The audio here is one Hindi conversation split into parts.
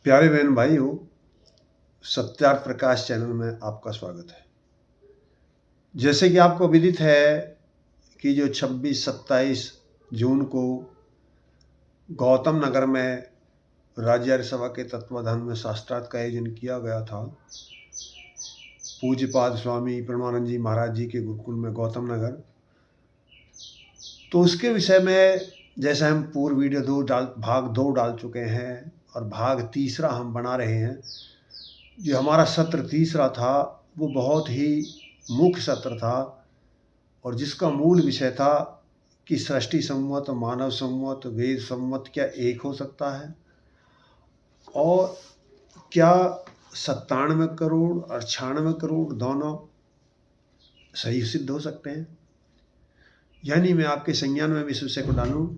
प्यारे बहन भाइयों, सत्यार्थ प्रकाश चैनल में आपका स्वागत है। जैसे कि आपको विदित है कि जो 26-27 जून को गौतम नगर में राज्य आर्य सभा के तत्वाधान में शास्त्रार्थ का आयोजन किया गया था। पूज्यपाद स्वामी प्रणवानंद जी महाराज जी के गुरुकुल में गौतम नगर। तो उसके विषय में जैसे हम पूर्व वीडियो भाग 2 डाल चुके हैं और भाग तीसरा हम बना रहे हैं। जो हमारा सत्र तीसरा था वो बहुत ही मुख्य सत्र था और जिसका मूल विषय था कि सृष्टि सम्मत, मानव सम्मत, वेद सम्मत क्या एक हो सकता है और क्या 97 करोड़ और 96 करोड़ दोनों सही सिद्ध हो सकते हैं। यानी मैं आपके संज्ञान में इस विषय को डालूं।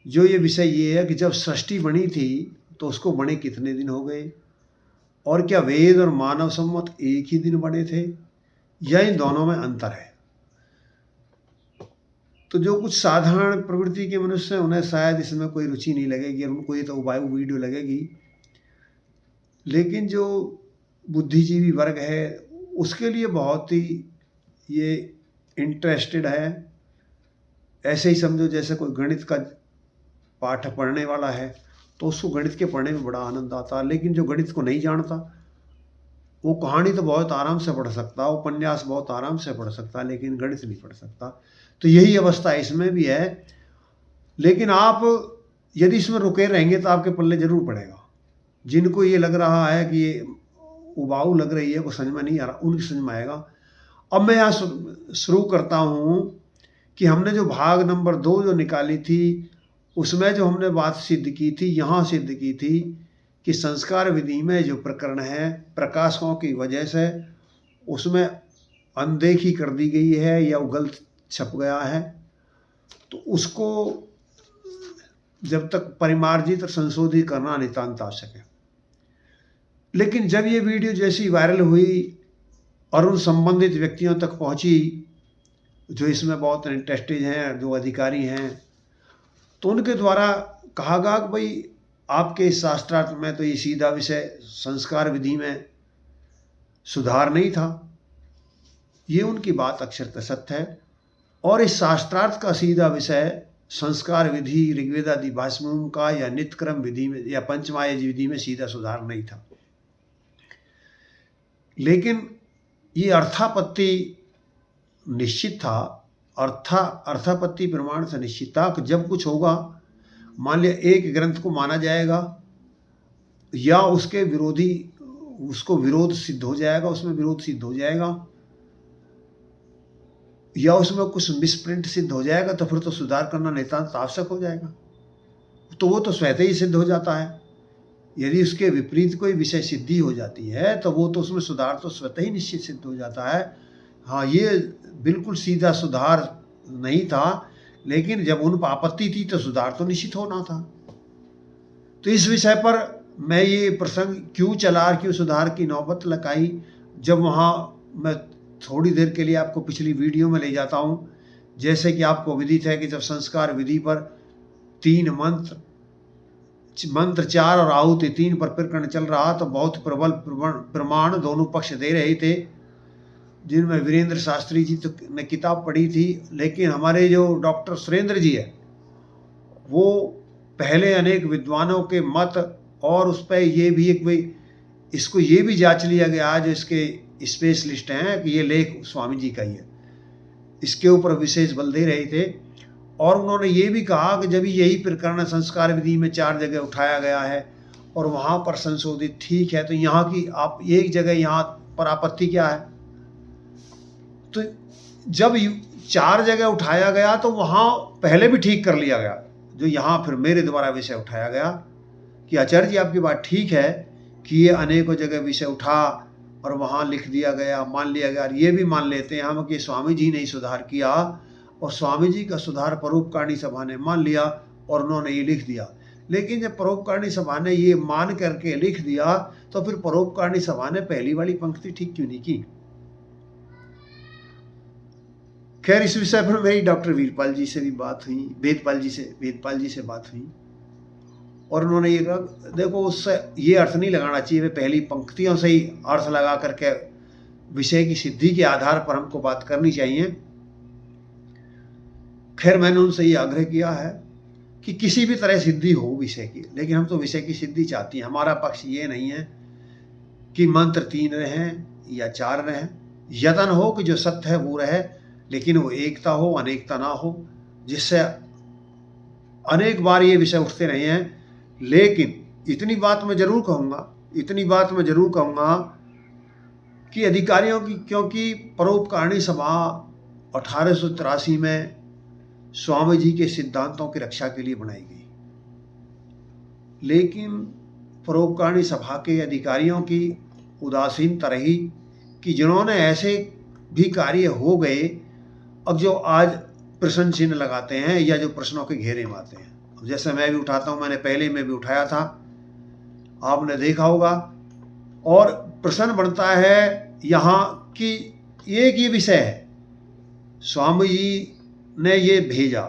जो ये विषय ये है कि जब सृष्टि बनी थी तो उसको बने कितने दिन हो गए और क्या वेद और मानव सम्मत एक ही दिन बने थे या इन दोनों में अंतर है। तो जो कुछ साधारण प्रवृत्ति के मनुष्य हैं उन्हें शायद इसमें कोई रुचि नहीं लगेगी और उनको ये तो उबाऊ वीडियो लगेगी, लेकिन जो बुद्धिजीवी वर्ग है उसके लिए बहुत ही ये इंटरेस्टेड है। ऐसे ही समझो जैसे कोई गणित का पाठ पढ़ने वाला है तो उसको गणित के पढ़ने में बड़ा आनंद आता है, लेकिन जो गणित को नहीं जानता वो कहानी तो बहुत आराम से पढ़ सकता है, उपन्यास बहुत आराम से पढ़ सकता है, लेकिन गणित नहीं पढ़ सकता। तो यही अवस्था इसमें भी है। लेकिन आप यदि इसमें रुके रहेंगे तो आपके पल्ले जरूर पड़ेगा। जिनको ये लग रहा है कि ये उबाऊ लग रही है, वो समझ में नहीं आ रहा, उनकी समझ में आएगा। अब मैं यहाँ शुरू करता हूँ कि हमने जो भाग नंबर 2 जो निकाली थी उसमें जो हमने बात सिद्ध की थी, यहाँ सिद्ध की थी कि संस्कार विधि में जो प्रकरण है प्रकाशकों की वजह से उसमें अनदेखी कर दी गई है या वो गलत छप गया है, तो उसको जब तक परिमार्जित और संशोधित करना नितांत आवश्यक है। लेकिन जब ये वीडियो जैसी वायरल हुई और उन संबंधित व्यक्तियों तक पहुंची जो इसमें बहुत इंटरेस्टेड हैं, जो अधिकारी हैं, तो उनके द्वारा कहा गया कि भाई आपके शास्त्रार्थ में तो ये सीधा विषय संस्कार विधि में सुधार नहीं था। ये उनकी बात अक्षरतः सत्य है और इस शास्त्रार्थ का सीधा विषय संस्कार विधि ऋग्वेद आदि भाष्यों का या नित्यक्रम विधि में या पंचमाय विधि में सीधा सुधार नहीं था। लेकिन ये अर्थापत्ति निश्चित था। अर्थापत्ति प्रमाण से निश्चित था कि जब कुछ होगा, मान लिया एक ग्रंथ को माना जाएगा या उसके विरोधी उसको विरोध सिद्ध हो जाएगा, उसमें विरोध सिद्ध हो जाएगा या उसमें कुछ मिसप्रिंट सिद्ध हो जाएगा, तो फिर तो सुधार करना नितांत आवश्यक हो जाएगा। तो वो तो स्वतः ही सिद्ध हो जाता है। यदि उसके विपरीत कोई विषय सिद्धि हो जाती है तो वो तो उसमें सुधार तो स्वतः ही निश्चित सिद्ध हो जाता है। हाँ, ये बिल्कुल सीधा सुधार नहीं था, लेकिन जब उन पर आपत्ति थी तो सुधार तो निश्चित होना था। तो इस विषय पर मैं ये प्रसंग क्यों चला और क्यों सुधार की नौबत लगाई, जब वहाँ मैं थोड़ी देर के लिए आपको पिछली वीडियो में ले जाता हूँ। जैसे कि आपको विदित है कि जब संस्कार विधि पर 3 मंत्र 4 और आहुति 3 पर प्रकरण चल रहा, तो बहुत प्रबल प्रमाण दोनों पक्ष दे रहे थे, जिनमें वीरेंद्र शास्त्री जी तो ने किताब पढ़ी थी, लेकिन हमारे जो डॉक्टर सुरेंद्र जी है वो पहले अनेक विद्वानों के मत और उस पर ये भी एक भाई इसको ये भी जांच लिया गया जो इसके स्पेशलिस्ट हैं कि ये लेख स्वामी जी का ही है, इसके ऊपर विशेष बल दे रहे थे। और उन्होंने ये भी कहा कि जब यही प्रकरण संस्कार विधि में 4 जगह उठाया गया है और वहाँ पर संशोधित ठीक है, तो यहाँ की आप एक जगह यहाँ पर आपत्ति क्या है। तो जब 4 जगह उठाया गया तो वहाँ पहले भी ठीक कर लिया गया, जो यहाँ फिर मेरे द्वारा विषय उठाया गया कि आचार्य जी आपकी बात ठीक है कि ये अनेकों जगह विषय उठा और वहाँ लिख दिया गया, मान लिया गया। ये भी मान लेते हैं हम कि स्वामी जी ने सुधार किया और स्वामी जी का सुधार परोपकारिणी सभा ने मान लिया और उन्होंने ये लिख दिया। लेकिन जब परोपकारिणी सभा ने ये मान करके लिख दिया तो फिर परोपकारिणी सभा ने पहली वाली पंक्ति ठीक क्यों नहीं की। खैर, इस विषय पर मेरी डॉक्टर वीरपाल जी से भी बात हुई, वेदपाल जी से बात हुई और उन्होंने ये कहा, देखो उससे ये अर्थ नहीं लगाना चाहिए, वे पहली पंक्तियों से ही अर्थ लगा करके विषय की सिद्धि के आधार पर हमको बात करनी चाहिए। खैर मैंने उनसे ये आग्रह किया है कि किसी भी तरह सिद्धि हो विषय की, लेकिन हम तो विषय की सिद्धि चाहते हैं। हमारा पक्ष ये नहीं है कि मंत्र 3 रहें या 4 रहें, यतन हो कि जो सत्य है वो रहे, लेकिन वो एकता हो, अनेकता ना हो, जिससे अनेक बार ये विषय उठते रहे हैं। लेकिन इतनी बात मैं जरूर कहूँगा कि अधिकारियों की, क्योंकि परोपकारिणी सभा 1883 में स्वामी जी के सिद्धांतों की रक्षा के लिए बनाई गई, लेकिन परोपकारिणी सभा के अधिकारियों की उदासीनता रही कि जिन्होंने ऐसे भी कार्य हो गए अब जो आज प्रश्न चिन्ह लगाते हैं या जो प्रश्नों के घेरे में आते हैं। जैसे मैं भी उठाता हूँ, मैंने पहले में भी उठाया था, आपने देखा होगा, और प्रश्न बनता है यहाँ कि एक ये विषय है, स्वामी जी ने ये भेजा,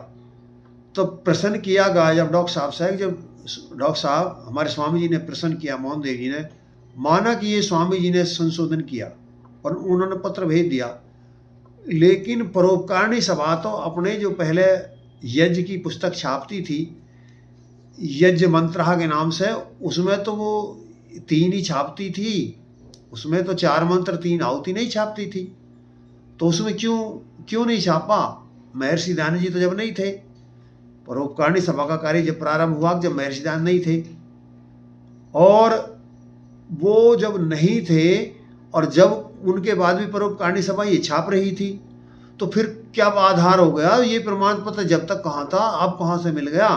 तो प्रश्न किया गया जब डॉक्टर साहब हमारे स्वामी जी ने प्रश्न किया, मोहन देव जी ने माना कि ये स्वामी जी ने संशोधन किया और उन्होंने पत्र भेज दिया, लेकिन परोपकारिणी सभा तो अपने जो पहले यज्ञ की पुस्तक छापती थी यज्ञ मंत्र के नाम से, उसमें तो वो 3 ही छापती थी, उसमें तो 4 मंत्र 3 आहुति नहीं छापती थी। तो उसमें क्यों नहीं छापा? महर्षि दयानंद जी तो जब नहीं थे, परोपकारिणी सभा का कार्य जब प्रारंभ हुआ जब महर्षि दयानंद नहीं थे, और वो जब नहीं थे और जब उनके बाद भी परोपकारिणी सभा ये छाप रही थी, तो फिर क्या आधार हो गया? ये प्रमाण पत्र जब तक कहाँ था, अब कहाँ से मिल गया?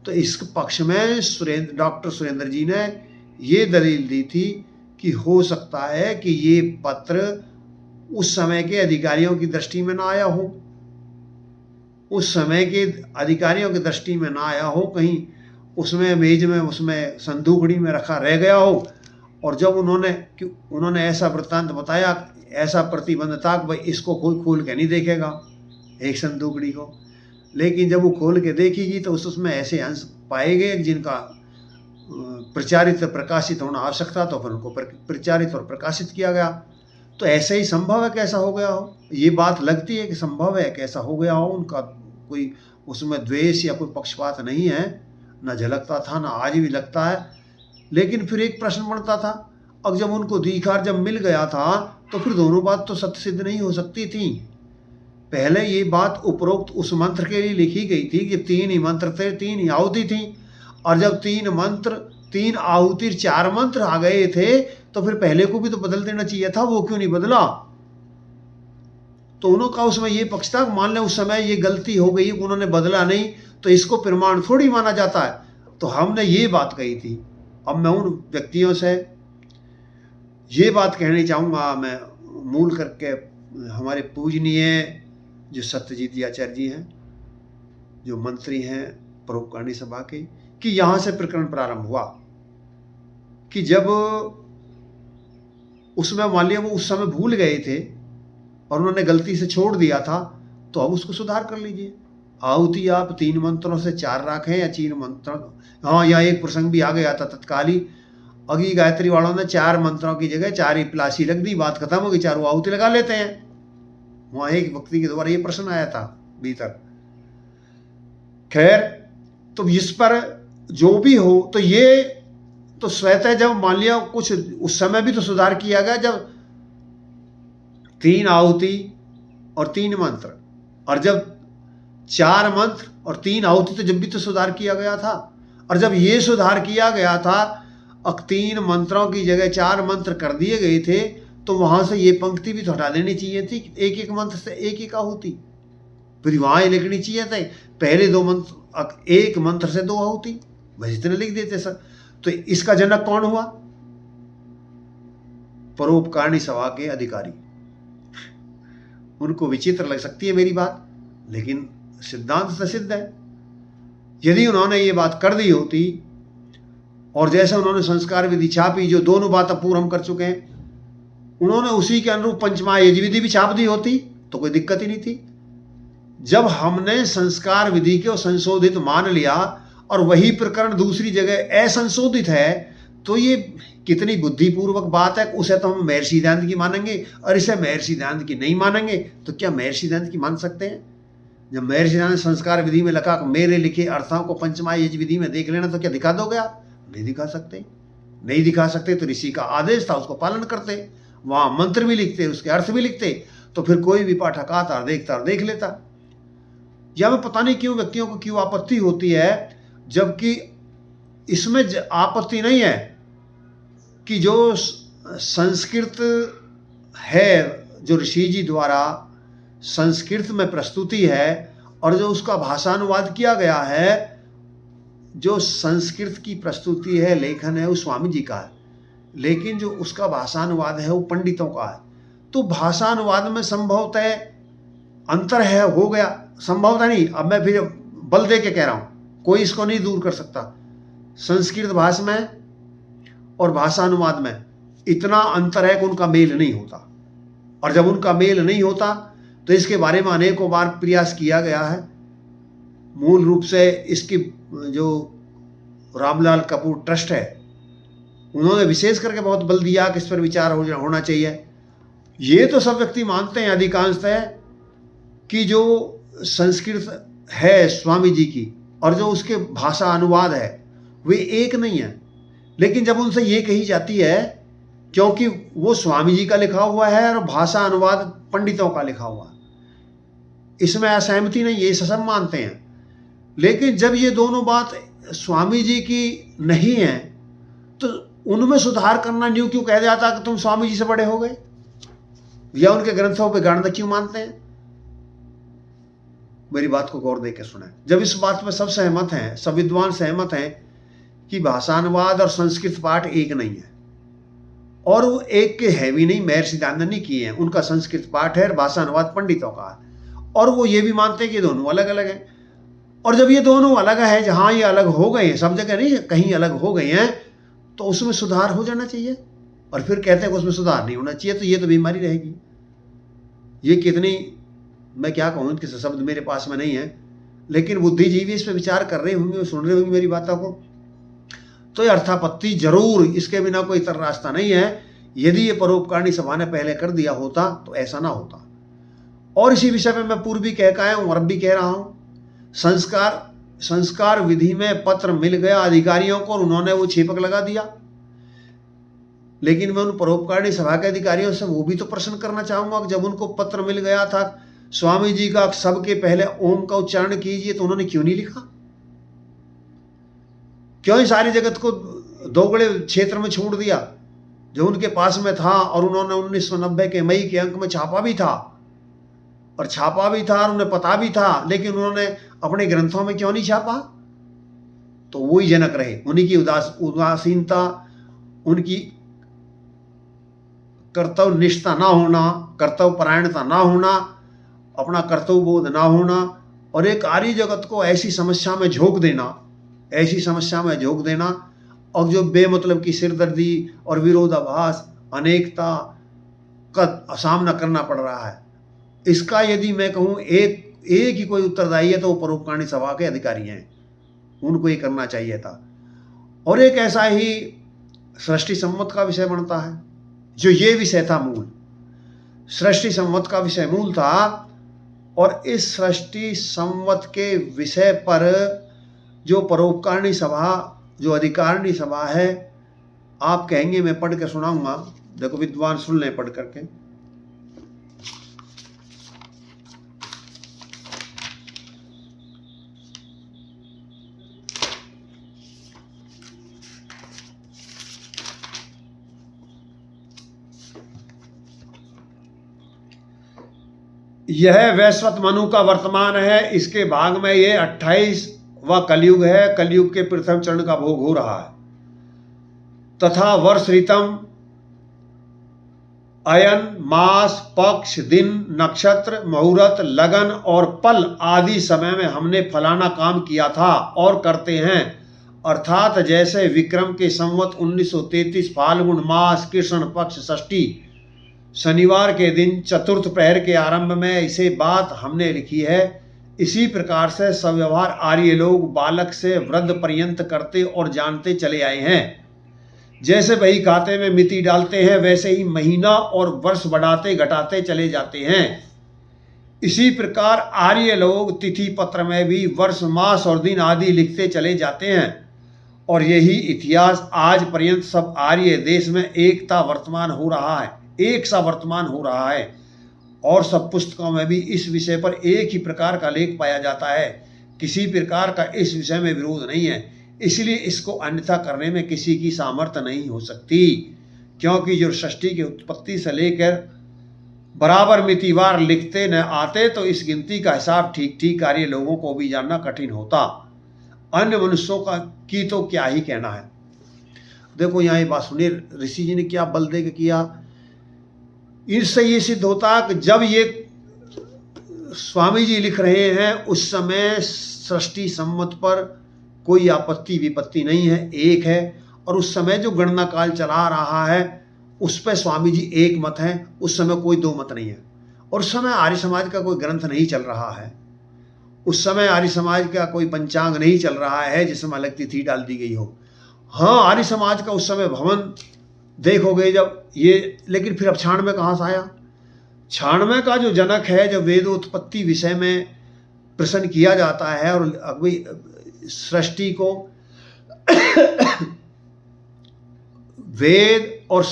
तो इस पक्ष में डॉक्टर सुरेंद्र जी ने ये दलील दी थी कि हो सकता है कि ये पत्र उस समय के अधिकारियों की दृष्टि में ना आया हो, उस समय के अधिकारियों की दृष्टि में ना आया हो, कहीं उसमें मेज में उसमें संदूकड़ी में रखा रह गया हो, और जब उन्होंने ऐसा वृत्तांत बताया, ऐसा प्रतिबंध था कि भाई इसको कोई खोल के नहीं देखेगा एक संदूकड़ी को, लेकिन जब वो खोल के देखेगी तो उसमें ऐसे अंश पाए गए जिनका प्रचारित प्रकाशित होना आवश्यक था, तो फिर उनको प्रचारित और प्रकाशित किया गया। तो ऐसे ही संभव है कैसा हो गया हो, ये बात लगती है कि संभव है कैसा हो गया हो, उनका कोई उसमें द्वेष या कोई पक्षपात नहीं है, ना झलकता था ना आज भी लगता है। लेकिन फिर एक प्रश्न बनता था, अब जब उनको दिखार जब मिल गया था तो फिर दोनों बात तो सत्य सिद्ध नहीं हो सकती थी। पहले ये बात उपरोक्त उस मंत्र के लिए लिखी गई थी कि 3 ही मंत्र थे, 3 ही आहुति थी, और जब 3 मंत्र 3 आहुति 4 मंत्र आ गए थे तो फिर पहले को भी तो बदल देना चाहिए था, वो क्यों नहीं बदला? तो उन्होंने कहा उसमें ये पक्ष था, मान लें उस समय ये गलती हो गई, उन्होंने बदला नहीं तो इसको प्रमाण थोड़ी माना जाता है। तो हमने ये बात कही थी। अब मैं उन व्यक्तियों से ये बात कहनी चाहूँगा, मैं मूल करके हमारे पूजनीय जो सत्यजीत आचार्य जी हैं, जो मंत्री हैं परोपकारिणी सभा के, कि यहाँ से प्रकरण प्रारंभ हुआ कि जब उसमें मान लिया वो उस समय भूल गए थे और उन्होंने गलती से छोड़ दिया था, तो अब उसको सुधार कर लीजिए। आहुति आप 3 मंत्रों से 4 रखें या 3 मंत्रों, हाँ, यहाँ एक प्रसंग भी आ गया था तत्काली, अगी गायत्री वालों ने 4 मंत्रों की जगह 4 ही प्लासी रख दी, बात खत्म हो गई, 4 आहुति लगा लेते हैं। वहाँ एक व्यक्ति के द्वारा ये प्रश्न आया था भीतर। खैर, तो इस पर जो भी हो, तो ये तो स्वतः जब मान लिया कुछ उस समय भी तो सुधार किया गया, जब 3 आहुति और 3 मंत्र, और जब 4 मंत्र और 3 आहुति, तो जब भी तो सुधार किया गया था। और जब ये सुधार किया गया था, अब 3 मंत्रों की जगह 4 मंत्र कर दिए गए थे, तो वहां से ये पंक्ति भी तो हटा देनी चाहिए थी, एक एक मंत्र से एक एक आहुति, फिर वहां ये लिखनी चाहिए थे पहले 2 मंत्र, एक मंत्र से 2 आहुति, बस इतने लिख देते सर। तो इसका जनक कौन हुआ? परोपकारिणी सभा के अधिकारी। उनको विचित्र लग सकती है मेरी बात, लेकिन सिद्धांत से सिद्ध है। यदि उन्होंने ये बात कर दी होती, और जैसे उन्होंने संस्कार विधि छापी, जो दोनों बात पूर्व हम कर चुके हैं, उन्होंने उसी के अनुरूप पंचमा यज्ञ विधि भी छाप दी होती तो कोई दिक्कत ही नहीं थी। जब हमने संस्कार विधि को संशोधित मान लिया और वही प्रकरण दूसरी जगह असंशोधित है, तो ये कितनी बुद्धिपूर्वक बात है। उसे तो हम महर्षि दयानंद की मानेंगे और इसे महर्षि दयानंद की नहीं मानेंगे, तो क्या महर्षि दयानंद की मान सकते हैं? जब महर्षि दयानंद संस्कार विधि में लिखा मेरे लिखे अर्थों को पंचमाय विधि में देख लेना, तो क्या दिखा दोगे आप? नहीं दिखा सकते। नहीं दिखा सकते तो ऋषि का आदेश था, उसको पालन करते। वहाँ मंत्र भी लिखते, उसके अर्थ भी लिखते, तो फिर कोई भी पाठक आता और देख लेता। या मैं पता नहीं क्यों व्यक्तियों को क्यों आपत्ति होती है, जबकि इसमें आपत्ति नहीं है कि जो संस्कृत है, जो ऋषि जी द्वारा संस्कृत में प्रस्तुति है और जो उसका भाषानुवाद किया गया है, जो संस्कृत की प्रस्तुति है, लेखन है, वो स्वामी जी का है, लेकिन जो उसका भाषानुवाद है वो पंडितों का है। तो भाषानुवाद में संभवतः अंतर है, हो गया, संभवतः नहीं, अब मैं फिर बल दे के कह रहा हूँ, कोई इसको नहीं दूर कर सकता। संस्कृत भाषा में और भाषानुवाद में इतना अंतर है कि उनका मेल नहीं होता, और जब उनका मेल नहीं होता तो इसके बारे में अनेकों बार प्रयास किया गया है। मूल रूप से इसकी जो रामलाल कपूर ट्रस्ट है, उन्होंने विशेष करके बहुत बल दिया कि इस पर विचार होना चाहिए। ये तो सब व्यक्ति मानते हैं अधिकांशतः कि जो संस्कृत है स्वामी जी की और जो उसके भाषा अनुवाद है वे एक नहीं है, लेकिन जब उनसे ये कही जाती है, क्योंकि वो स्वामी जी का लिखा हुआ है और भाषा अनुवाद पंडितों का लिखा हुआ, इसमें असहमति नहीं है, ये सब मानते हैं। लेकिन जब ये दोनों बात स्वामी जी की नहीं है, तो उनमें सुधार करना न्यू क्यों कह जाता कि तुम स्वामी जी से बड़े हो गए, या उनके ग्रंथों पे गांड क्यों मानते हैं? मेरी बात को गौर देकर सुने। जब इस बात में सब सहमत हैं, सब विद्वान सहमत हैं कि भाषानुवाद और संस्कृत पाठ एक नहीं है, और वो एक के है भी नहीं, महर्षि दयानंद ने किए हैं, उनका संस्कृत पाठ है और भाषानुवाद पंडितों का है, और वो ये भी मानते हैं कि दोनों अलग अलग हैं। और जब ये दोनों अलग है, जहाँ ये अलग हो गए हैं, सब जगह नहीं, कहीं अलग हो गए हैं, तो उसमें सुधार हो जाना चाहिए। और फिर कहते हैं कि उसमें सुधार नहीं होना चाहिए, तो ये तो बीमारी रहेगी। ये कितनी, मैं क्या कहूँ, इनके शब्द मेरे पास में नहीं है, लेकिन बुद्धिजीवी इस पर विचार कर रहे होंगे, सुन रहे होंगे मेरी बातों को, तो ये अर्थापत्ति जरूर, इसके बिना कोई इतर रास्ता नहीं है। यदि ये परोपकारिणी सभा ने पहले कर दिया होता तो ऐसा ना होता। और इसी विषय में मैं पूर्व भी कह के आया हूँ और अब भी कह रहा हूँ, संस्कार विधि में पत्र मिल गया अधिकारियों को और उन्होंने वो छेपक लगा दिया। लेकिन मैं उन परोपकारिणी सभा के अधिकारियों से वो भी तो प्रश्न करना चाहूंगा कि जब उनको पत्र मिल गया था स्वामी जी का सबके पहले ओम का उच्चारण कीजिए, तो उन्होंने क्यों नहीं लिखा? क्यों ही सारी जगत को दोगड़े क्षेत्र में छोड़ दिया जो उनके पास में था? और उन्होंने 1990 के मई के अंक में छापा भी था और उन्हें पता भी था, लेकिन उन्होंने अपने ग्रंथों में क्यों नहीं छापा? तो वही जनक रहे, उन्हीं की उदासीनता, उनकी कर्तव्य निष्ठा ना होना, कर्तव्य परायणता ना होना, अपना कर्तव्य बोध ना होना, और एक आर्य जगत को ऐसी समस्या में झोंक देना, और जो बेमतलब की सिरदर्दी और विरोधाभास, अनेकता का सामना करना पड़ रहा है। इसका यदि मैं कहूँ एक ही कोई उत्तरदायी है तो वो परोपकारिणी सभा के अधिकारी हैं, उनको ये करना चाहिए था। और एक ऐसा ही सृष्टि संवत का विषय बनता है, जो ये विषय था मूल, सृष्टि संवत का विषय मूल था। और इस सृष्टि संवत के विषय पर जो परोपकारिणी सभा, जो अधिकारिणी सभा है, आप कहेंगे मैं पढ़ के सुनाऊंगा, देखो विद्वान सुन लें पढ़ करके। यह वैश्वत मनु का वर्तमान है, इसके भाग में ये 28वां कलयुग है। कलयुग के प्रथम चरण का भोग हो रहा है, तथा वर्ष ऋतम, अयन, मास, पक्ष, दिन, नक्षत्र, मुहूर्त, लगन और पल आदि समय में हमने फलाना काम किया था और करते हैं। अर्थात जैसे विक्रम के संवत 1933 फाल्गुन मास कृष्ण पक्ष षष्ठी शनिवार के दिन चतुर्थ प्रहर के आरंभ में इसे बात हमने लिखी है। इसी प्रकार से सव्यवहार आर्य लोग बालक से वृद्ध पर्यंत करते और जानते चले आए हैं। जैसे बही खाते में मिति डालते हैं, वैसे ही महीना और वर्ष बढ़ाते घटाते चले जाते हैं। इसी प्रकार आर्य लोग तिथि पत्र में भी वर्ष, मास और दिन आदि लिखते चले जाते हैं। और यही इतिहास आज पर्यंत सब आर्य देश में एक सा वर्तमान हो रहा है। और सब पुस्तकों में भी इस विषय पर एक ही प्रकार का लेख पाया जाता है। किसी प्रकार का इस विषय में विरोध नहीं है, इसलिए इसको अन्यथा करने में किसी की सामर्थ्य नहीं हो सकती, क्योंकि जो सृष्टि की उत्पत्ति से लेकर बराबर मितिवार लिखते न आते तो इस गिनती का हिसाब ठीक ठीक आर्य लोगों को भी जानना कठिन होता। अन्य मनुष्यों का की तो क्या ही कहना है। देखो यहाँ ये बात सुनिए, ऋषि जी ने क्या बल दे के किया। इससे ये सिद्ध होता कि जब ये स्वामी जी लिख रहे हैं उस समय सृष्टि सम्मत पर कोई आपत्ति विपत्ति नहीं है, एक है। और उस समय जो गणना काल चला रहा है उस पर स्वामी जी एक मत है, उस समय कोई दो मत नहीं है। और उस समय आर्य समाज का कोई ग्रंथ नहीं चल रहा है, उस समय आर्य समाज का कोई पंचांग नहीं चल रहा है जिसमें अलग तिथि डाल दी गई हो। हाँ, आर्य समाज का उस समय भवन देखोगे जब ये, लेकिन फिर अब 96 कहाँ से आया। 96 का जो जनक है, जब वेदोत्पत्ति विषय में प्रश्न किया जाता है और अभी सृष्टि को वेद और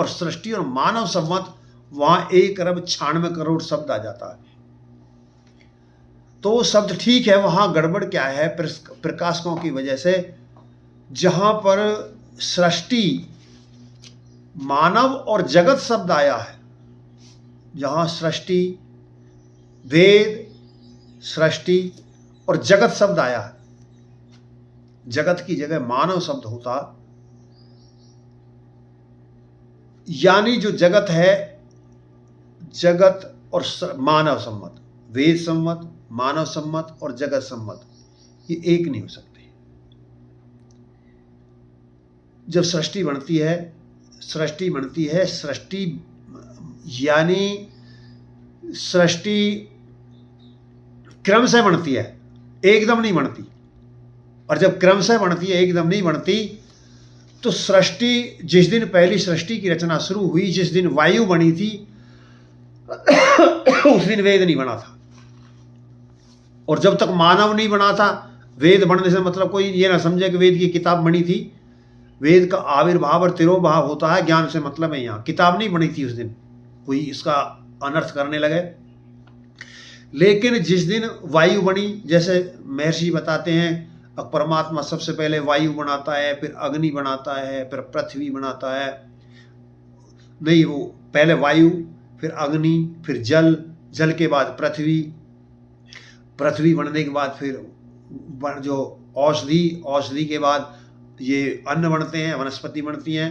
सृष्टि और मानव सम्मत, वहां 1 अरब 96 करोड़ शब्द आ जाता है। तो शब्द ठीक है, वहां गड़बड़ क्या है प्रकाशकों की वजह से। जहां पर सृष्टि, मानव और जगत शब्द आया है, जहां सृष्टि, वेद, सृष्टि और जगत शब्द आया है, जगत की जगह मानव शब्द होता, यानी जो जगत है, जगत और मानव सम्मत, वेद सम्मत, मानव सम्मत और जगत सम्मत, ये एक नहीं हो सकते। जब सृष्टि बनती है, सृष्टि यानी सृष्टि क्रम से बनती है, एकदम नहीं बनती। और जब क्रम से बनती है, एकदम नहीं बनती, तो सृष्टि जिस दिन पहली सृष्टि की रचना शुरू हुई, जिस दिन वायु बनी थी उस दिन वेद नहीं बना था। और जब तक मानव नहीं बना था, वेद बनने से मतलब कोई ये ना समझे कि वेद की किताब बनी थी। वेद का आविर्भाव और तिरोभाव होता है, ज्ञान से मतलब है। यहाँ किताब नहीं बनी थी उस दिन, कोई इसका अनर्थ करने लगे। लेकिन जिस दिन वायु बनी, जैसे महर्षि बताते हैं, परमात्मा सबसे पहले वायु बनाता है, फिर अग्नि बनाता है, फिर पृथ्वी बनाता है। नहीं, वो पहले वायु, फिर अग्नि, फिर जल, जल के बाद पृथ्वी, पृथ्वी बनने के बाद फिर जो औषधि के बाद ये अन्न बनते हैं, वनस्पति बनती हैं,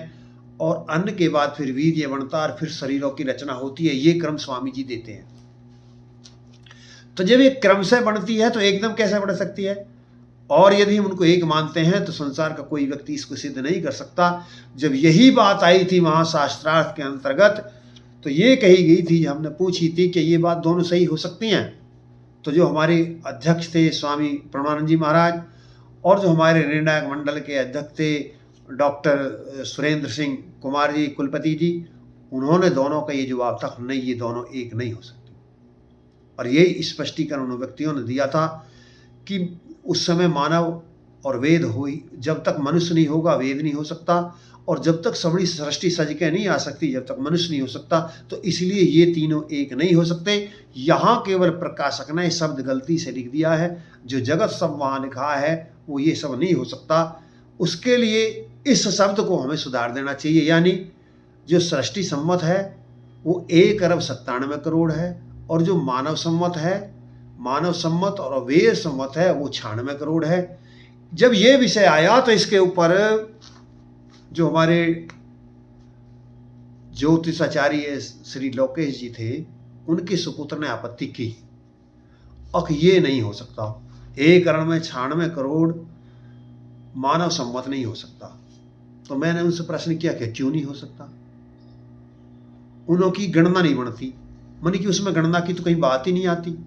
और अन्न के बाद फिर वीर्य बनता है और फिर शरीरों की रचना होती है। ये क्रम स्वामी जी देते हैं। तो जब ये क्रम से बनती है तो एकदम कैसे बन सकती है? और यदि हम उनको एक मानते हैं तो संसार का कोई व्यक्ति इसको सिद्ध नहीं कर सकता। जब यही बात आई थी वहाँ शास्त्रार्थ के अंतर्गत, तो ये कही गई थी, हमने पूछी थी कि ये बात दोनों सही हो सकती हैं। तो जो हमारे अध्यक्ष थे स्वामी प्रणवानंद जी महाराज, और जो हमारे निर्णायक मंडल के अध्यक्ष थे डॉक्टर सुरेंद्र सिंह कुमार जी कुलपति जी, उन्होंने दोनों का ये जवाब था, नहीं, ये दोनों एक नहीं हो सकते। और यही स्पष्टीकरण उन व्यक्तियों ने दिया था कि उस समय मानव और वेद हुई, जब तक मनुष्य नहीं होगा वेद नहीं हो सकता, और जब तक सबड़ी सृष्टि सज के नहीं आ सकती, जब तक मनुष्य नहीं हो सकता। तो इसलिए ये तीनों एक नहीं हो सकते। यहाँ केवल प्रकाशक ने शब्द गलती से लिख दिया है, जो जगत सब वहाँ लिखा है वो ये सब नहीं हो सकता। उसके लिए इस शब्द को हमें सुधार देना चाहिए, यानी जो सृष्टि सम्मत है वो 1 अरब 97 करोड़ है, और जो मानव सम्मत है, मानव सम्मत और वेद सम्मत है, वो 96 करोड़ है। जब ये विषय आया तो इसके ऊपर जो हमारे ज्योतिषाचार्य श्री लोकेश जी थे, उनके सुपुत्र ने आपत्ति की, अब ये नहीं हो सकता, 1 अरब में 96 करोड़ मानव सम्मत नहीं हो सकता। तो मैंने उनसे प्रश्न किया कि क्यों नहीं हो सकता? उनकी गणना नहीं बनती, मानी कि उसमें गणना की तो कहीं बात ही नहीं आती।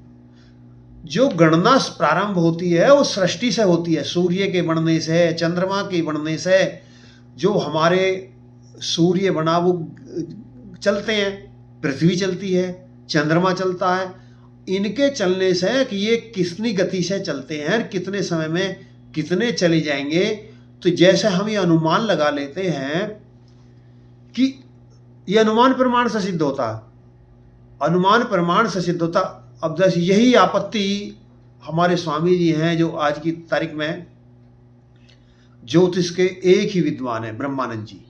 जो गणना प्रारंभ होती है वो सृष्टि से होती है, सूर्य के बनने से, चंद्रमा के बनने से। जो हमारे सूर्य बना वो चलते हैं, पृथ्वी चलती है, चंद्रमा चलता है, इनके चलने से कि ये कितनी गति से चलते हैं, कितने समय में कितने चले जाएंगे। तो जैसे हम ये अनुमान लगा लेते हैं कि ये अनुमान प्रमाण से सिद्ध होता, अनुमान प्रमाण से सिद्ध होता। अब जैसे यही आपत्ति हमारे स्वामी जी हैं जो आज की तारीख में ज्योतिष के एक ही विद्वान है, ब्रह्मानंद जी।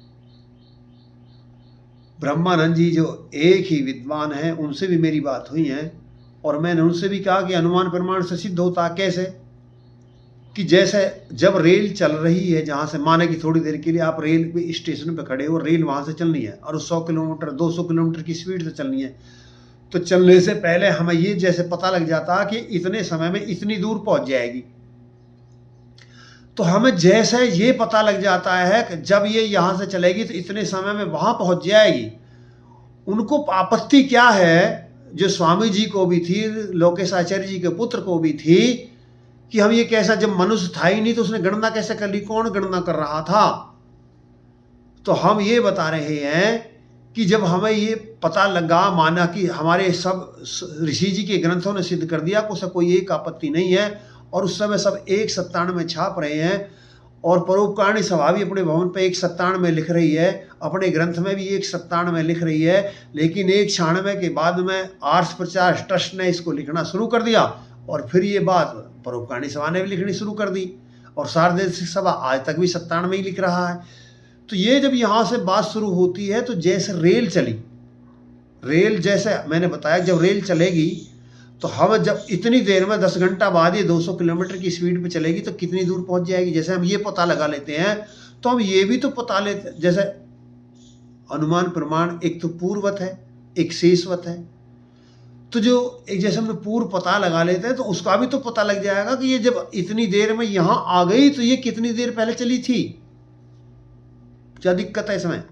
ब्रह्मानंद जी जो एक ही विद्वान हैं, उनसे भी मेरी बात हुई है और मैंने उनसे भी कहा कि अनुमान प्रमाण से सिद्ध होता कैसे, कि जैसे जब रेल चल रही है, जहाँ से माने कि थोड़ी देर के लिए आप रेल पे स्टेशन पे खड़े हो, रेल वहाँ से चलनी है और 100 किलोमीटर 200 किलोमीटर की स्पीड से चलनी है, तो चलने से पहले हमें ये जैसे पता लग जाता कि इतने समय में इतनी दूर पहुँच जाएगी। तो हमें जैसे ये पता लग जाता है कि जब ये यहाँ से चलेगी तो इतने समय में वहाँ पहुँच जाएगी। उनको आपत्ति क्या है, जो स्वामी जी को भी थी, लोकेश आचार्य जी के पुत्र को भी थी, कि हम ये कैसा, जब मनुष्य था ही नहीं तो उसने गणना कैसे कर ली, कौन गणना कर रहा था। तो हम ये बता रहे हैं कि जब हमें ये पता लगा, माना कि हमारे सब ऋषि जी के ग्रंथों ने सिद्ध कर दिया, उसे कोई एक आपत्ति नहीं है और उस समय सब 197 में छाप रहे हैं और परोपकारिणी सभा भी अपने भवन पे 197 में लिख रही है, अपने ग्रंथ में भी 197 में लिख रही है। लेकिन 196 के बाद में आर्ष प्रचार ट्रस्ट ने इसको लिखना शुरू कर दिया और फिर ये बात परोपकारिणी सभा ने भी लिखनी शुरू कर दी और सार्वदेशिक सभा आज तक भी 97 में ही लिख रहा है। तो ये जब यहाँ से बात शुरू होती है तो जैसे रेल चली, रेल जैसे मैंने बताया जब रेल चलेगी तो हम जब इतनी देर में 10 घंटा बाद ये 200 किलोमीटर की स्पीड पे चलेगी तो कितनी दूर पहुंच जाएगी। जैसे हम ये पता लगा लेते हैं तो हम ये भी तो पता लेते, जैसे अनुमान प्रमाण एक तो पूर्ववत है, एक शेषवत है। तो जो एक जैसे हमने पूर्व पता लगा लेते हैं तो उसका भी तो पता लग जाएगा कि ये जब इतनी देर में यहाँ आ गई तो ये कितनी देर पहले चली थी। क्या दिक्कत है इसमें।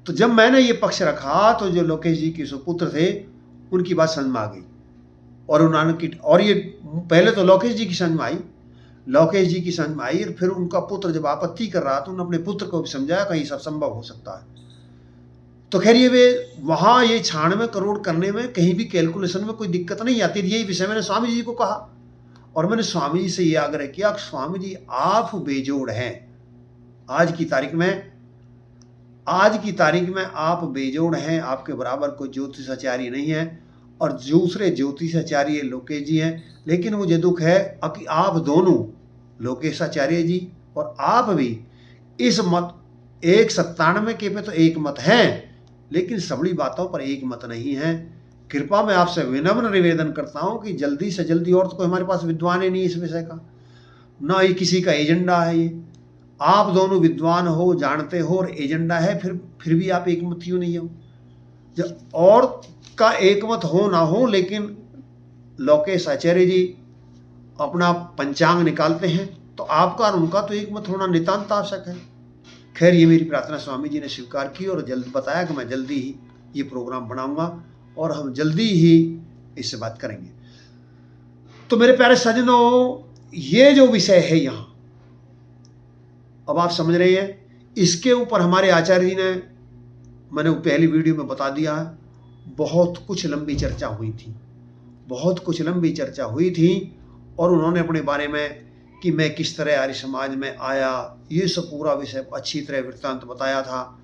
तो जब मैंने ये पक्ष रखा तो जो लोकेश जी के सुपुत्र थे उनकी बात समझ में आ गई और उन्होंने की, और ये पहले तो लोकेश जी की समझ में आई, लोकेश जी की समझ में आई और फिर उनका पुत्र जब आपत्ति कर रहा तो उन्होंने अपने पुत्र को भी समझाया कहीं सब संभव हो सकता है। तो खैर ये वे वहाँ ये 96 करोड़ करने में कहीं भी कैलकुलेशन में कोई दिक्कत नहीं आती। यही विषय मैंने स्वामी जी को कहा और मैंने स्वामी जी से ये आग्रह किया, स्वामी जी आप बेजोड़ हैं, आज की तारीख में आप बेजोड़ हैं, आपके बराबर कोई ज्योतिषाचार्य नहीं है और दूसरे ज्योतिषाचार्य लोकेश जी हैं। लेकिन मुझे दुख है कि आप दोनों लोकेशाचार्य जी और आप भी इस मत 197 के पे तो एक मत हैं लेकिन सबड़ी बातों पर एक मत नहीं है। कृपा मैं आपसे विनम्र निवेदन करता हूं कि जल्दी से जल्दी, और तो कोई हमारे पास विद्वान ही नहीं इस विषय का, ना ही किसी का एजेंडा है। ये आप दोनों विद्वान हो, जानते हो और एजेंडा है, फिर भी आप एक मत क्यों नहीं हो। जब और का एक मत हो ना हो, लेकिन लोकेश आचार्य जी अपना पंचांग निकालते हैं तो आपका और उनका तो एक मत होना नितांत आवश्यक है। खैर ये मेरी प्रार्थना स्वामी जी ने स्वीकार की और जल्द बताया कि मैं जल्दी ही ये प्रोग्राम बनाऊंगा और हम जल्दी ही इससे बात करेंगे। तो मेरे प्यारे सज्जनों, ये जो विषय है यहाँ अब आप समझ रहे हैं, इसके ऊपर हमारे आचार्य जी ने, मैंने पहली वीडियो में बता दिया है, बहुत कुछ लंबी चर्चा हुई थी और उन्होंने अपने बारे में कि मैं किस तरह आर्य समाज में आया, ये सब पूरा विषय अच्छी तरह वृत्तांत बताया था।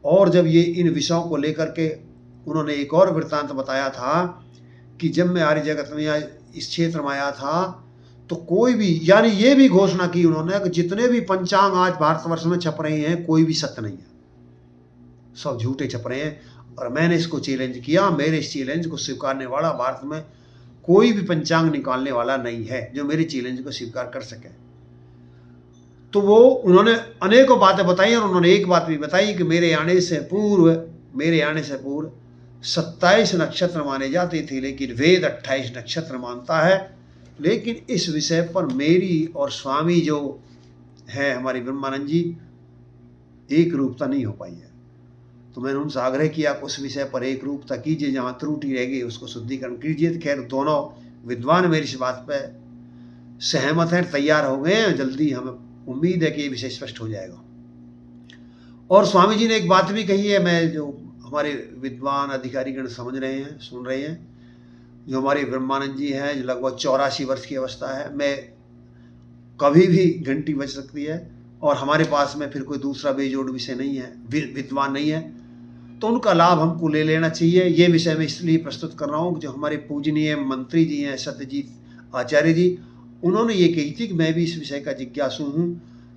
और जब ये इन विषयों को लेकर के उन्होंने एक और वृत्तांत बताया था कि जब मैं आर्य जगत में इस क्षेत्र में आया था तो कोई भी, यानी ये भी घोषणा की उन्होंने कि जितने भी पंचांग आज भारतवर्ष में छप रहे हैं कोई भी सत्य नहीं है, सब झूठे छप रहे हैं। और मैंने इसको चैलेंज किया, मेरे इस चैलेंज को स्वीकारने वाला भारत में कोई भी पंचांग निकालने वाला नहीं है जो मेरे चैलेंज को स्वीकार कर सके। तो वो उन्होंने अनेकों बातें बताई और उन्होंने एक बात भी बताई कि मेरे आने से पूर्व 27 नक्षत्र माने जाते थे, लेकिन वेद 28 नक्षत्र मानता है। लेकिन इस विषय पर मेरी और स्वामी जो है हमारे ब्रह्मानंद जी, एक रूपता नहीं हो पाई है। तो मैंने उनसे आग्रह किया उस विषय पर एक रूपता कीजिए, जहाँ त्रुटि रह गई उसको शुद्धिकरण कीजिए। खैर दोनों विद्वान मेरी इस बात पर सहमत हैं, तैयार हो गए हैं। जल्दी हमें उम्मीद है कि ये विषय स्पष्ट हो जाएगा। और स्वामी जी ने एक बात भी कही है, मैं जो हमारे विद्वान अधिकारीगण समझ रहे हैं, सुन रहे हैं, जो हमारे ब्रह्मानंद जी हैं, जो लगभग 84 वर्ष की अवस्था है, मैं कभी भी घंटी बज सकती है और हमारे पास में फिर कोई दूसरा बेजोड़ विषय नहीं है, विद्वान नहीं है, तो उनका लाभ हमको ले लेना चाहिए। ये विषय मैं इसलिए प्रस्तुत कर रहा हूँ कि जो हमारे पूजनीय मंत्री जी हैं सत्यजीत आचार्य जी, उन्होंने ये कही थी कि मैं भी इस विषय का जिज्ञासु हूँ।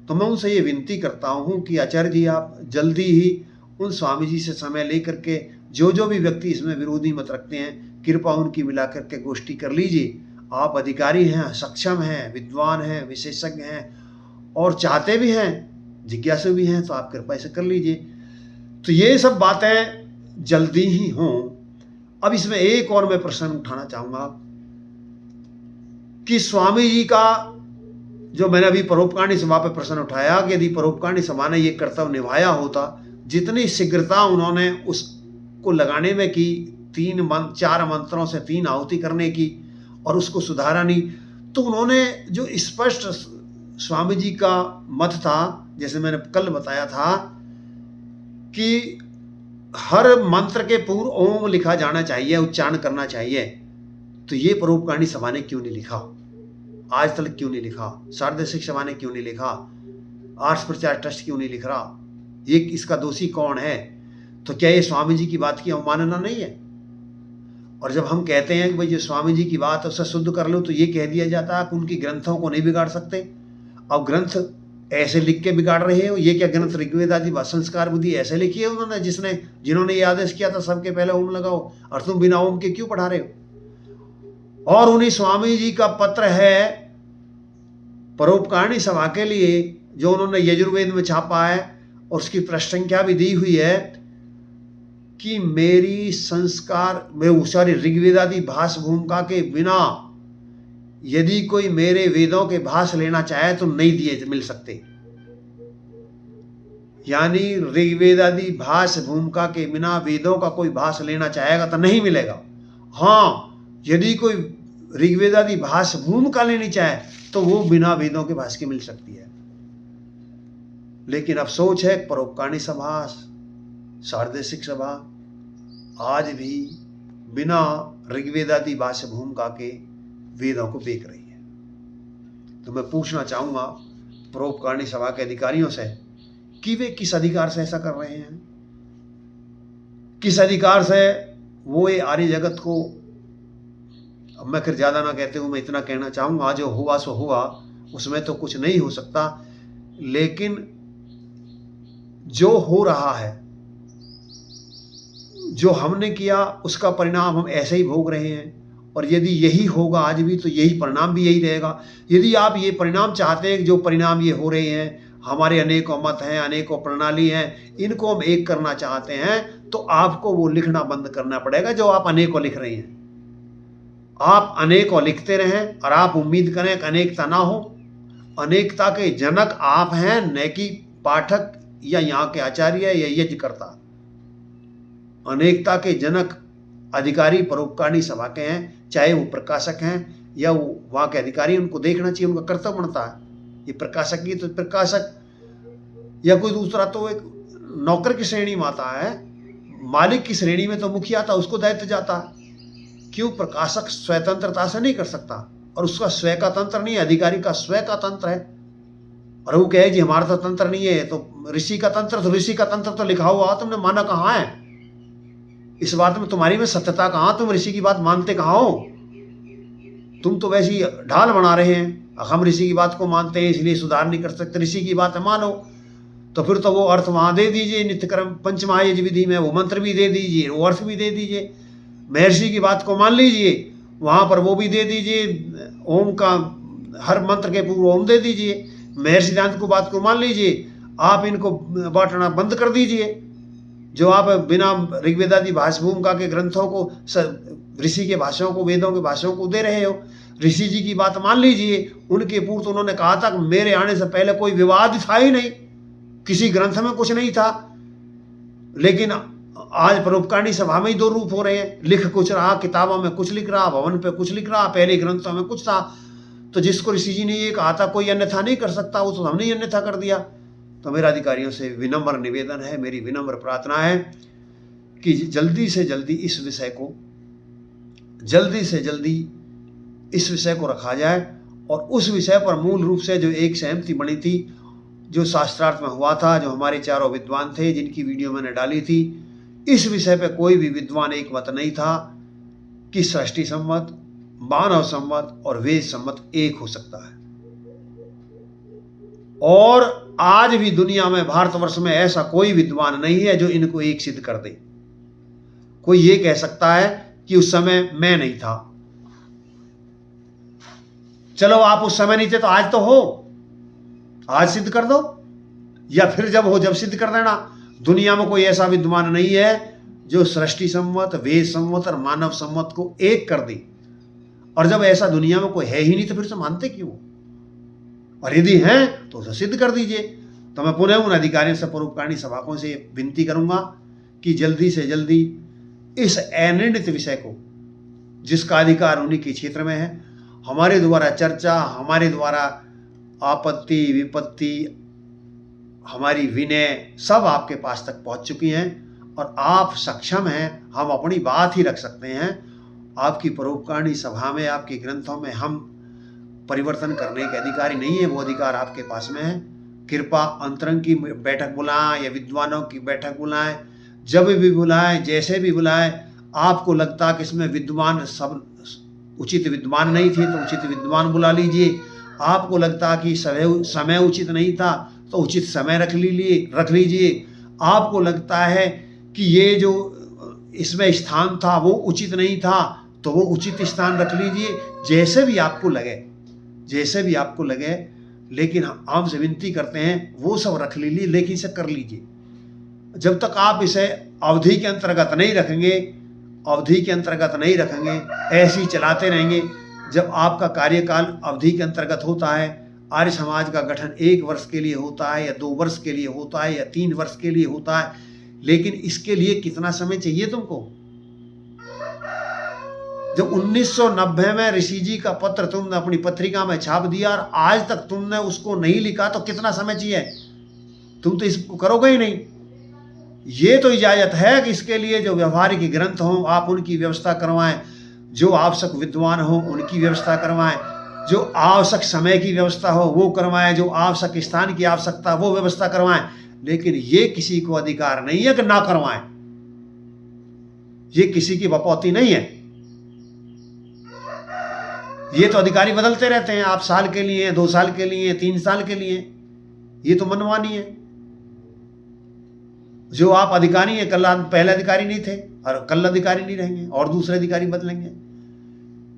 तो मैं उनसे ये विनती करता हूँ कि आचार्य जी आप जल्दी ही उन स्वामी जी से समय लेकर के जो भी व्यक्ति इसमें विरोधी मत रखते हैं, कृपा उनकी मिला करके गोष्ठी कर लीजिए। आप अधिकारी हैं, सक्षम हैं, विद्वान हैं, विशेषज्ञ हैं और चाहते भी हैं, जिज्ञासु भी हैं, तो आप कृपा ऐसे कर लीजिए। तो ये सब बातें जल्दी ही हों। अब इसमें एक और मैं प्रश्न उठाना चाहूँगा कि स्वामी जी का जो मैंने अभी परोपकारिणी सभा पर प्रश्न उठाया कि यदि परोपकारिणी सभा ने ये कर्तव्य निभाया होता, जितनी शीघ्रता उन्होंने उसको लगाने में की, 4 मंत्रों से 3 आहुति करने की और उसको सुधारा नहीं, तो उन्होंने जो स्पष्ट स्वामी जी का मत था, जैसे मैंने कल बताया था कि हर मंत्र के पूर्व ओम लिखा जाना चाहिए, उच्चारण करना चाहिए, तो ये परोपकारिणी सभा ने क्यों नहीं लिखा? आज तक क्यों नहीं लिखा? शारदीय शिक्षा सभा ने क्यों नहीं लिखा? आर्ट्स प्रचार ट्रस्ट क्यों नहीं लिख रहा? ये इसका दोषी कौन है? तो क्या ये स्वामी जी की बात की अवमानना नहीं है? और जब हम कहते हैं कि भाई जो स्वामी जी की बात है उससे शुद्ध कर लो, तो ये कह दिया जाता है कि उनकी ग्रंथों को नहीं बिगाड़ सकते। अब ग्रंथ ऐसे लिख के बिगाड़ रहे हो, ये क्या ग्रंथ ऋग्वेद आदि संस्कार बुद्धि ऐसे लिखी है उन्होंने, जिन्होंने ये आदेश किया था सबके पहले ओम लगाओ, और तुम बिना ओम के क्यों पढ़ा रहे हो? और उन्हीं स्वामी जी का पत्र है परोपकारिणी सभा के लिए जो उन्होंने यजुर्वेद में छापा है, और उसकी पृष्ठ संख्या भी दी हुई है कि मेरी संस्कार में ऋग्वेद आदि भाष भूमिका के बिना यदि कोई मेरे वेदों के भाष लेना चाहे तो नहीं दिए मिल सकते। यानी ऋग्वेद आदि भाष भूमिका के बिना वेदों का कोई भाष लेना चाहेगा तो नहीं मिलेगा। हाँ, यदि कोई ऋग्वेद आदि भाष भूमिका लेनी चाहे तो वो बिना वेदों के भाष के मिल सकती है। लेकिन अफसोस है परोपकारिणी सभा, शारदीय शिक्षा सभा आज भी बिना ऋग्वेद आदि भाष भूमिका के वेदों को बेच रही है। तो मैं पूछना चाहूंगा परोपकारिणी सभा के अधिकारियों से कि वे किस अधिकार से ऐसा कर रहे हैं, किस अधिकार से वो ये आर्य जगत को, अब मैं फिर ज्यादा ना कहते हुए मैं इतना कहना चाहूंगा, जो हुआ सो हुआ, उसमें तो कुछ नहीं हो सकता, लेकिन जो हो रहा है, जो हमने किया उसका परिणाम हम ऐसे ही भोग रहे हैं। और यदि यही होगा आज भी तो यही परिणाम भी यही रहेगा। यदि आप ये परिणाम चाहते हैं कि जो परिणाम ये हो रहे हैं, हमारे अनेकों मत हैं, अनेकों प्रणाली हैं, इनको हम एक करना चाहते हैं, तो आपको वो लिखना बंद करना पड़ेगा जो आप अनेकों लिख रहे हैं। आप अनेकों लिखते रहें और आप उम्मीद करें कि अनेकता ना हो। अनेकता के जनक आप हैं, न कि पाठक या यहाँ के आचार्य या यज्ञकर्ता। अनेकता के जनक अधिकारी परोपकारिणी सभा के हैं, चाहे वो प्रकाशक हैं या वो वहाँ के अधिकारी, उनको देखना चाहिए, उनका कर्तव्य बनता है। ये प्रकाशक की तो प्रकाशक या कोई दूसरा तो एक नौकर की श्रेणी में आता है, मालिक की श्रेणी में तो मुखिया था, उसको दायित्व जाता है। क्यों? प्रकाशक स्वतंत्रता से नहीं कर सकता, और उसका स्वयं का तंत्र नहीं है, अधिकारी का स्वयं का तंत्र है। और वो कहे जी हमारा तो तंत्र नहीं है, तो ऋषि का तंत्र, तो ऋषि का तंत्र तो लिखा हुआ, तुमने माना कहाँ है? इस बात में तुम्हारी में सत्यता कहाँ? तुम ऋषि की बात मानते कहाँ हो? तुम तो वैसी ढाल बना रहे हैं, हम ऋषि की बात को मानते हैं इसलिए सुधार नहीं कर सकते, ऋषि की बात मानो। तो फिर तो वो अर्थ वहाँ दे दीजिए, नित्यक्रम पंचमहायज्ञ विधि में वो मंत्र भी दे दीजिए, वो अर्थ भी दे दीजिए। महर्षि की बात को मान लीजिए, वहाँ पर वो भी दे दीजिए, ओम का हर मंत्र के पूर्व ओम दे दीजिए। महर्षि सिद्धांत को बात को मान लीजिए, आप इनको बांटना बंद कर दीजिए। जो आप बिना ऋग्वेद आदि भाष भूमिका के ग्रंथों को, ऋषि के भाषाओं को, वेदों के भाषाओं को दे रहे हो, ऋषि जी की बात मान लीजिए। उनके पूर्व तो उन्होंने कहा था कि मेरे आने से पहले कोई विवाद था ही नहीं, किसी ग्रंथ में कुछ नहीं था, लेकिन आज परोपकारिणी सभा में ही दो रूप हो रहे हैं, लिख कुछ रहा, किताबों में कुछ लिख रहा, भवन पे कुछ लिख रहा, पहले ग्रंथों में कुछ था। तो जिसको ऋषि जी ने ये कहा था कोई अन्यथा नहीं कर सकता, वो तो हमने ही अन्यथा कर दिया। तो मेरा अधिकारियों से विनम्र निवेदन है, मेरी विनम्र प्रार्थना है कि जल्दी से जल्दी इस विषय को रखा जाए और उस विषय पर मूल रूप से जो एक सहमति बनी थी, जो शास्त्रार्थ में हुआ था, जो हमारे चारों विद्वान थे जिनकी वीडियो मैंने डाली थी, इस विषय पे कोई भी विद्वान एक मत नहीं था कि सृष्टि सम्मत, मानव सम्मत और वेद सम्मत एक हो सकता है। और आज भी दुनिया में, भारतवर्ष में ऐसा कोई विद्वान नहीं है जो इनको एक सिद्ध कर दे। कोई ये कह सकता है कि उस समय मैं नहीं था, चलो आप उस समय नहीं थे तो आज तो हो, आज सिद्ध कर दो, या फिर जब हो जब सिद्ध कर देना। दुनिया में कोई ऐसा विद्वान नहीं है जो सृष्टि सम्मत, वेद सम्मत और मानव सम्मत को एक कर दे। और जब ऐसा दुनिया में कोई है ही नहीं तो फिर से मानते क्यों? और यदि हैं तो उसे सिद्ध कर दीजिए। तो मैं पुनः उन अधिकारियों से, परोपकारिणी सभाओं से विनती करूंगा कि जल्दी से जल्दी इस अनिर्णित विषय को, जिसका अधिकार उन्हीं के क्षेत्र में है, हमारे द्वारा चर्चा, हमारे द्वारा आपत्ति विपत्ति, हमारी विनय सब आपके पास तक पहुंच चुकी हैं और आप सक्षम हैं, हम अपनी बात ही रख सकते हैं। आपकी परोपकारिणी सभा में, आपके ग्रंथों में हम परिवर्तन करने के अधिकारी नहीं है, वो अधिकार आपके पास में है। कृपा अंतरंग की बैठक बुलाएं या विद्वानों की बैठक बुलाएं, जब भी बुलाएं, जैसे भी बुलाएं, आपको लगता कि इसमें विद्वान सब उचित विद्वान नहीं थे तो उचित विद्वान बुला लीजिए। आपको लगता कि समय उचित नहीं था तो उचित समय रख लीजिए। आपको लगता है कि ये जो इसमें स्थान था वो उचित नहीं था तो वो उचित स्थान रख लीजिए। जैसे भी आपको लगे, लेकिन हम आपसे विनती करते हैं वो सब रख लीजिए, लेकिन इसे कर लीजिए। जब तक आप इसे अवधि के अंतर्गत नहीं रखेंगे, ऐसे ही चलाते रहेंगे। जब आपका कार्यकाल अवधि के अंतर्गत होता है, आर्य समाज का गठन 1 वर्ष के लिए होता है या 2 वर्ष के लिए होता है या 3 वर्ष के लिए होता है, लेकिन इसके लिए कितना समय चाहिए तुमको? जब 1990 में ऋषि जी का पत्र तुमने अपनी पत्रिका में छाप दिया और आज तक तुमने उसको नहीं लिखा तो कितना समय चाहिए? तुम तो इसको करोगे ही नहीं। ये तो इजाजत है कि इसके लिए जो व्यवहारिक ग्रंथ हों आप उनकी व्यवस्था करवाएं, जो आवश्यक विद्वान हों उनकी व्यवस्था करवाएं, जो आवश्यक समय की व्यवस्था हो वो करवाएं, जो आवश्यक स्थान की आवश्यकता वो व्यवस्था करवाएं। लेकिन ये किसी को अधिकार नहीं है कि ना करवाएं, ये किसी की बपौती नहीं है। ये तो अधिकारी बदलते रहते हैं, आप साल के लिए, 2 साल के लिए, 3 साल के लिए, ये तो मनमानी है। जो आप अधिकारी हैं, कल पहले अधिकारी नहीं थे और कल अधिकारी नहीं रहेंगे और दूसरे अधिकारी बदलेंगे।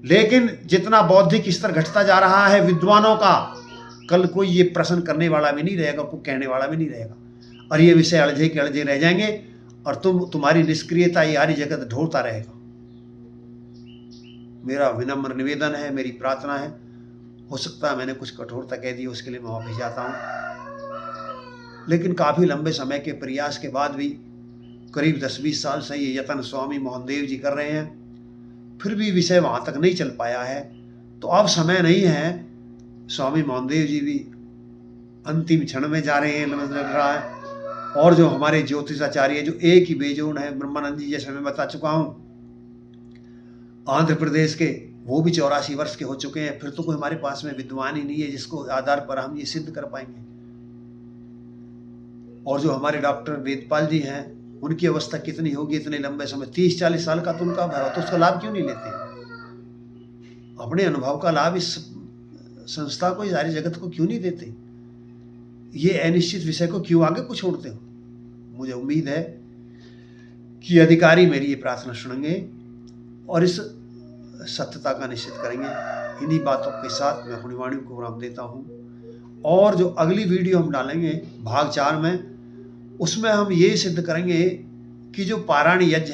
लेकिन जितना बौद्धिक स्तर घटता जा रहा है विद्वानों का, कल कोई ये प्रश्न करने वाला भी नहीं रहेगा, कोई कहने वाला भी नहीं रहेगा और ये विषय अड़झे के अड़झे रह जाएंगे और तुम्हारी निष्क्रियता ये आर्य जगत ढोलता रहेगा। मेरा विनम्र निवेदन है, मेरी प्रार्थना है। हो सकता है मैंने कुछ कठोरता कह दी, उसके लिए मैं माफी चाहता हूँ। लेकिन काफ़ी लंबे समय के प्रयास के बाद भी, करीब 10-20 साल से ये यत्न स्वामी मोहनदेव जी कर रहे हैं, फिर भी विषय वहाँ तक नहीं चल पाया है। तो अब समय नहीं है, स्वामी मोहनदेव जी भी अंतिम क्षण में जा रहे हैं, लग रहा है। और जो हमारे ज्योतिषाचार्य जो एक ही बेजोड़ है, ब्रह्मानंद जी जैसे मैं बता चुका हूँ, आंध्र प्रदेश के, वो भी 84 वर्ष के हो चुके हैं। फिर तो कोई हमारे पास में विद्वान ही नहीं है जिसको आधार पर हम ये सिद्ध कर पाएंगे। और जो हमारे डॉक्टर वेदपाल जी हैं, उनकी अवस्था कितनी होगी इतने लंबे समय, 30-40 साल का तो उनका भय, तो उसका लाभ क्यों नहीं लेते? अपने अनुभव का लाभ इस संस्था को, सारी जगत को क्यों नहीं देते? ये अनिश्चित विषय को क्यों आगे को छोड़ते हो? मुझे उम्मीद है कि अधिकारी मेरी ये प्रार्थना सुनेंगे और इस सत्यता का निश्चित करेंगे। इन्हीं बातों के साथ मैं अपनी वाणी को विराम देता हूँ। और जो अगली वीडियो हम डालेंगे भाग 4 में, उसमें हम ये सिद्ध करेंगे कि जो पारायण यज्ञ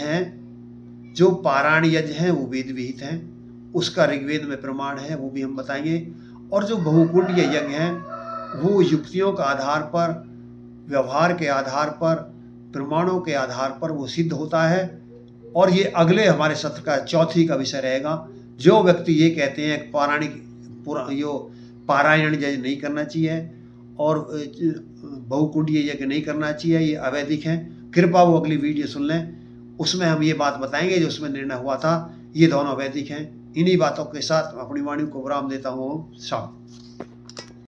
हैं वो वेद विहित हैं, उसका ऋग्वेद में प्रमाण है, वो भी हम बताएंगे। और जो बहुकुंडीय यज्ञ हैं वो युक्तियों के आधार पर, व्यवहार के आधार पर, प्रमाणों के आधार पर वो सिद्ध होता है। और ये अगले हमारे सत्र का चौथी का विषय रहेगा। जो व्यक्ति ये कहते हैं पौराणिक पारायण यज्ञ नहीं करना चाहिए और बहुकुंडीय यज्ञ नहीं करना चाहिए, ये अवैधिक हैं, कृपया वो अगली वीडियो सुन लें। उसमें हम ये बात बताएंगे जो उसमें निर्णय हुआ था, ये दोनों अवैधिक हैं। इन्हीं बातों के साथ अपनी वाणी को विराम देता हूँ। शाम।